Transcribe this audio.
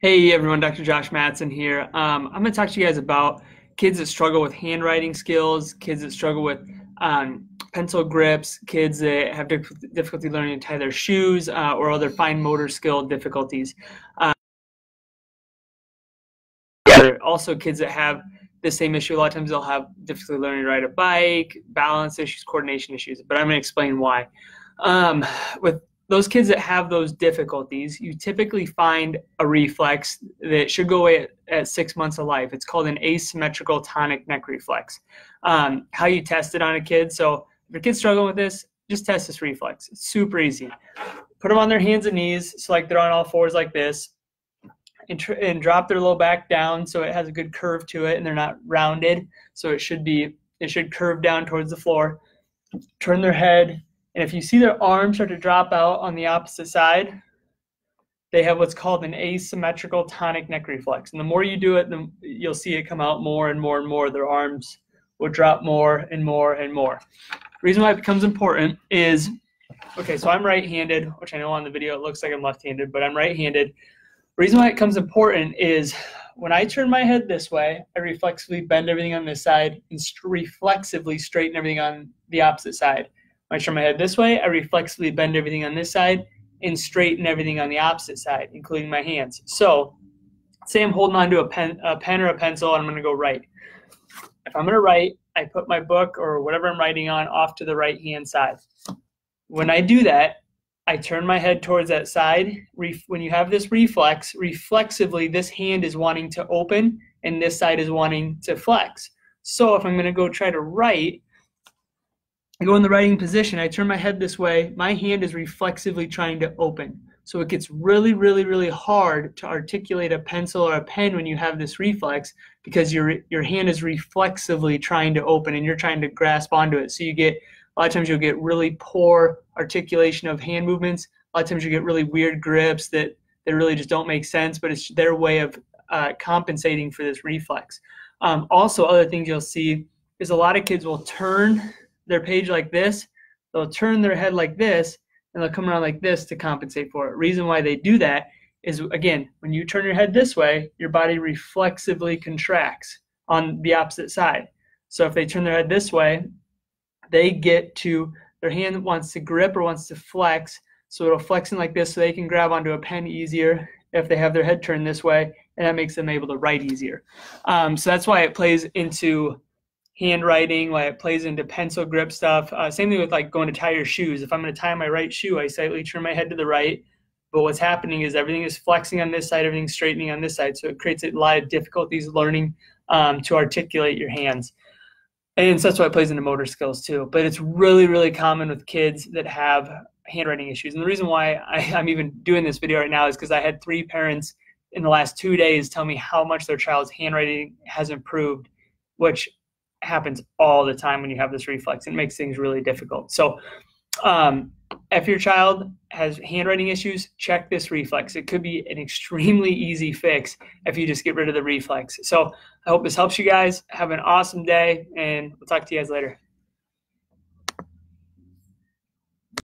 Hey everyone, Dr. Josh Matson here. I'm going to talk to you guys about kids that struggle with handwriting skills, kids that struggle with pencil grips, kids that have difficulty learning to tie their shoes, or other fine motor skill difficulties. Also, kids that have the same issue. A lot of times they'll have difficulty learning to ride a bike, balance issues, coordination issues, but I'm going to explain why. With those kids that have those difficulties, you typically find a reflex that should go away at 6 months of life. It's called an asymmetrical tonic neck reflex. How you test it on a kid. So if your kid's struggling with this, just test this reflex. It's super easy. Put them on their hands and knees, so like they're on all fours like this, and drop their low back down so it has a good curve to it and they're not rounded. So it should curve down towards the floor. Turn their head. And if you see their arms start to drop out on the opposite side, they have what's called an asymmetrical tonic neck reflex. And the more you do it, you'll see it come out more and more and more. Their arms will drop more and more and more. The reason why it becomes important is, okay, so I'm right-handed, which I know on the video it looks like I'm left-handed, but I'm right-handed. The reason why it becomes important is when I turn my head this way, I reflexively bend everything on this side and reflexively straighten everything on the opposite side. When I turn my head this way, I reflexively bend everything on this side and straighten everything on the opposite side, including my hands. So say I'm holding onto a pen or a pencil and I'm going to go write. If I'm going to write, I put my book or whatever I'm writing on off to the right-hand side. When I do that, I turn my head towards that side. When you have this reflex, reflexively, this hand is wanting to open and this side is wanting to flex. So if I'm going to go try to write, I go in the writing position, I turn my head this way, my hand is reflexively trying to open. So it gets really, really, really hard to articulate a pencil or a pen when you have this reflex because your hand is reflexively trying to open and you're trying to grasp onto it. So you get, a lot of times you'll get really poor articulation of hand movements. A lot of times you get really weird grips that really just don't make sense, but it's their way of compensating for this reflex. Also, other things you'll see is a lot of kids will turn their page like this, they'll turn their head like this, and they'll come around like this to compensate for it. Reason why they do that is, again, when you turn your head this way, your body reflexively contracts on the opposite side. So if they turn their head this way, they get to, their hand wants to grip or wants to flex, so it'll flex in like this so they can grab onto a pen easier if they have their head turned this way, and that makes them able to write easier. So that's why it plays into handwriting, why it plays into pencil grip stuff. Same thing with like going to tie your shoes. If I'm going to tie my right shoe, I slightly turn my head to the right, but what's happening is everything is flexing on this side, everything's straightening on this side, so it creates a lot of difficulties learning to articulate your hands. And so that's why it plays into motor skills too. But it's really, really common with kids that have handwriting issues. And the reason why I'm even doing this video right now is because I had 3 parents in the last 2 days tell me how much their child's handwriting has improved, which happens all the time when you have this reflex. It makes things really difficult. So if your child has handwriting issues, check this reflex. It could be an extremely easy fix if you just get rid of the reflex. So I hope this helps you guys. Have an awesome day, and we'll talk to you guys later.